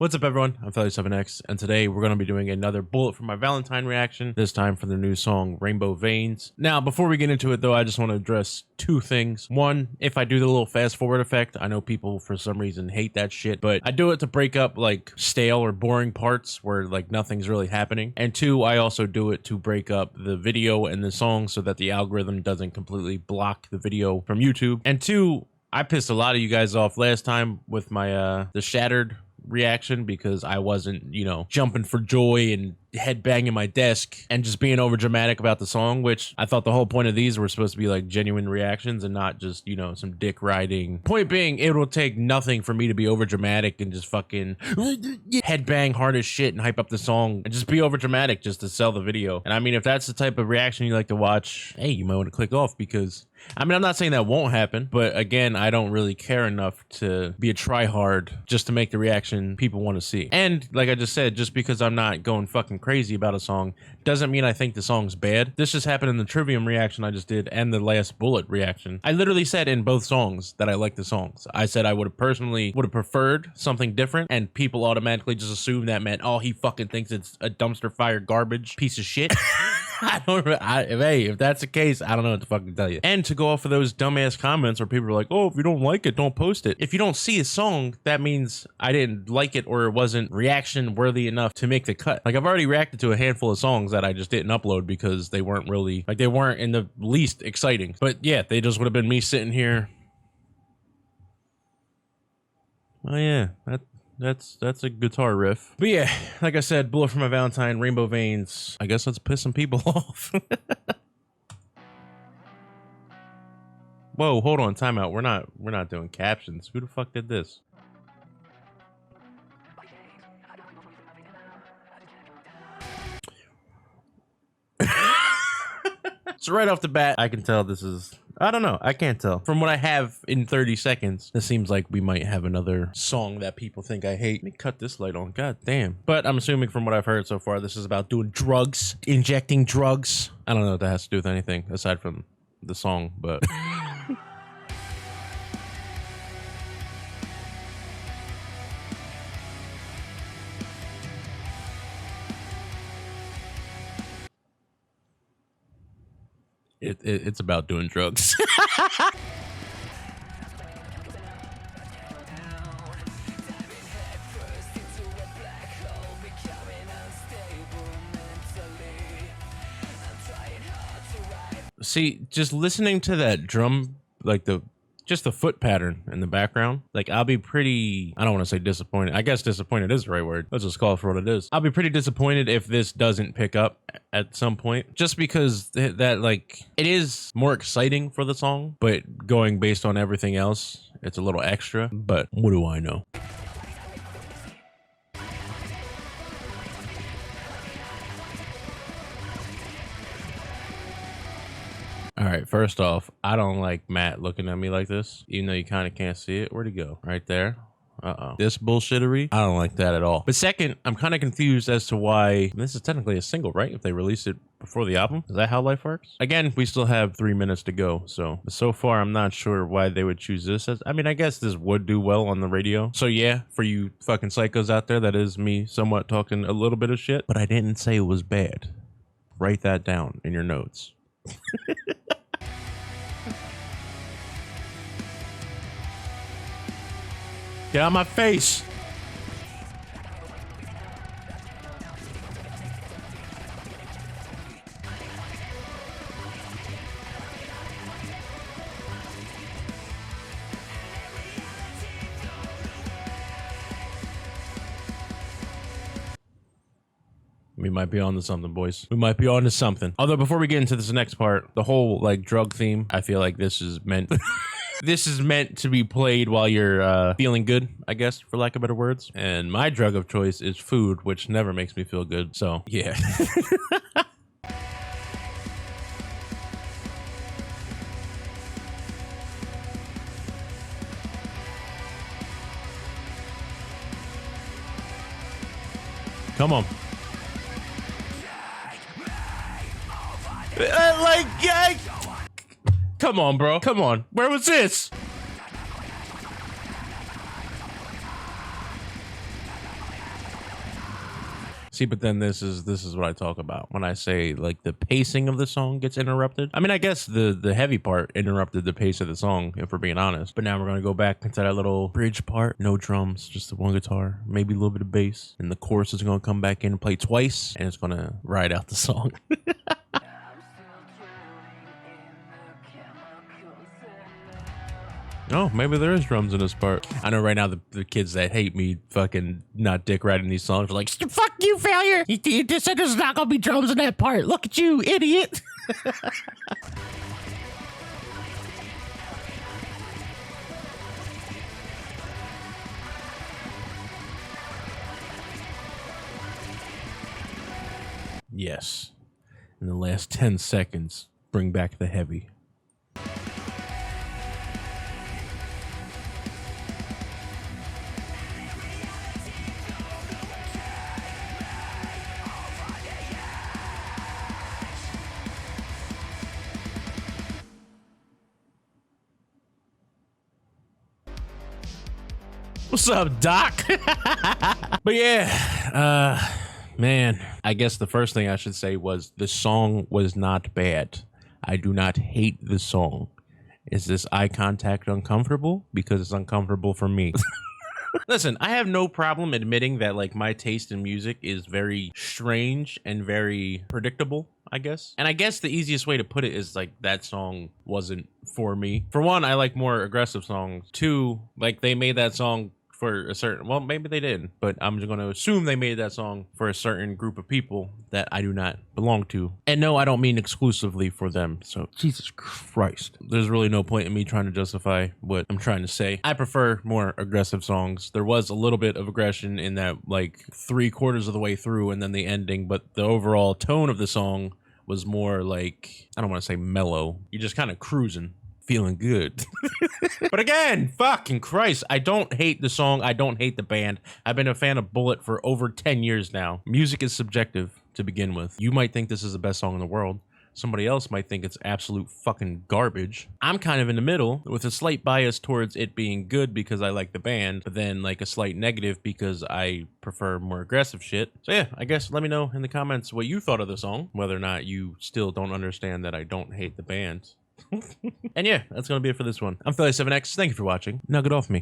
What's up, everyone? I'm Felly7X, and today we're going to be doing another Bullet for My Valentine reaction, this time for the new song Rainbow Veins. Now, before we get into it, though, I just want to address two things. One, if I do the little fast forward effect, I know people for some reason hate that shit, but I do it to break up like stale or boring parts where like nothing's really happening. And two, I also do it to break up the video and the song so that the algorithm doesn't completely block the video from YouTube. And two, I pissed a lot of you guys off last time with my the Shattered reaction because I wasn't, jumping for joy and head banging my desk and just being over dramatic about the song, which I thought the whole point of these were supposed to be like genuine reactions and not just, some dick riding. Point being, it will take nothing for me to be over dramatic and just fucking head bang hard as shit and hype up the song and just be over dramatic just to sell the video. And I mean, if that's the type of reaction you like to watch, hey, you might want to click off because I'm not saying that won't happen, but again, I don't really care enough to be a tryhard just to make the reaction people want to see. And like I just said, just because I'm not going fucking crazy about a song doesn't mean I think the song's bad. This just happened in the Trivium reaction I just did and the last Bullet reaction. I literally said in both songs that I like the songs. I said I would have preferred something different, and people automatically just assume that meant, oh, he fucking thinks it's a dumpster fire garbage piece of shit. Hey, if that's the case, I don't know what to fucking tell you. And to go off of those dumbass comments where people are like, oh, if you don't like it, don't post it. If you don't see a song, that means I didn't like it or it wasn't reaction worthy enough to make the cut. Like, I've already reacted to a handful of songs that I just didn't upload because they weren't really, like, they weren't in the least exciting. But yeah, they just would have been me sitting here. Oh yeah, that's a guitar riff. But yeah, like I said, Bullet for My Valentine, Rainbow Veins. I guess that's pissing people off. Whoa, hold on, timeout. We're not doing captions. Who the fuck did this? So right off the bat, I can tell this is, I don't know, I can't tell. From what I have in 30 seconds, it seems like we might have another song that people think I hate. Let me cut this light on, god damn. But I'm assuming from what I've heard so far, this is about doing drugs, injecting drugs. I don't know what that has to do with anything aside from the song, but... It's about doing drugs. See, just listening to that drum, like just the foot pattern in the background, like I'll be pretty, I don't want to say disappointed. I guess disappointed is the right word. Let's just call it for what it is. I'll be pretty disappointed if this doesn't pick up at some point, just because that like, it is more exciting for the song, but going based on everything else, it's a little extra, but what do I know? All right, first off, I don't like Matt looking at me like this, even though you kind of can't see it. Where'd he go? Right there. Uh-oh. This bullshittery? I don't like that at all. But second, I'm kind of confused as to why this is technically a single, right? If they release it before the album? Is that how life works? Again, we still have 3 minutes to go, so far I'm not sure why they would choose this as, I mean, I guess this would do well on the radio. So yeah, for you fucking psychos out there, that is me somewhat talking a little bit of shit, but I didn't say it was bad. Write that down in your notes. Get out of my face! We might be on to something, boys. We might be on to something. Although before we get into this next part, the whole like drug theme, I feel like this is meant this is meant to be played while you're feeling good, I guess, for lack of better words. And my drug of choice is food, which never makes me feel good. So yeah. Come on. Come on, bro. Come on. Where was this? See, but then this is what I talk about when I say like the pacing of the song gets interrupted. I mean, I guess the heavy part interrupted the pace of the song, if we're being honest. But now we're gonna go back into that little bridge part. No drums, just the one guitar, maybe a little bit of bass, and the chorus is gonna come back in and play twice, and it's gonna ride out the song. Oh, maybe there is drums in this part. I know right now the kids that hate me fucking not dick riding these songs are like, fuck you, failure. You just said there's not gonna be drums in that part. Look at you, idiot. Yes. In the last 10 seconds, bring back the heavy. What's up, Doc? But yeah, man, I guess the first thing I should say was the song was not bad. I do not hate the song. Is this eye contact uncomfortable? Because it's uncomfortable for me. Listen, I have no problem admitting that like my taste in music is very strange and very predictable, I guess. And I guess the easiest way to put it is like that song wasn't for me. For one, I like more aggressive songs. Two, like they made that song for a certain, well, maybe they did, but I'm just going to assume they made that song for a certain group of people that I do not belong to. And no, I don't mean exclusively for them. So Jesus Christ, there's really no point in me trying to justify what I'm trying to say. I prefer more aggressive songs. There was a little bit of aggression in that like 3/4 of the way through and then the ending, but the overall tone of the song was more like, I don't want to say mellow. You're just kind of cruising. Feeling good. But again, fucking Christ, I don't hate the song. I don't hate the band. I've been a fan of Bullet for over 10 years now. Music is subjective to begin with. You might think this is the best song in the world. Somebody else might think it's absolute fucking garbage. I'm kind of in the middle with a slight bias towards it being good because I like the band, but then like a slight negative because I prefer more aggressive shit. So yeah, I guess let me know in the comments what you thought of the song, whether or not you still don't understand that I don't hate the band. And yeah, that's gonna be it for this one. I'm Philly7X. Thank you for watching. Now get off me.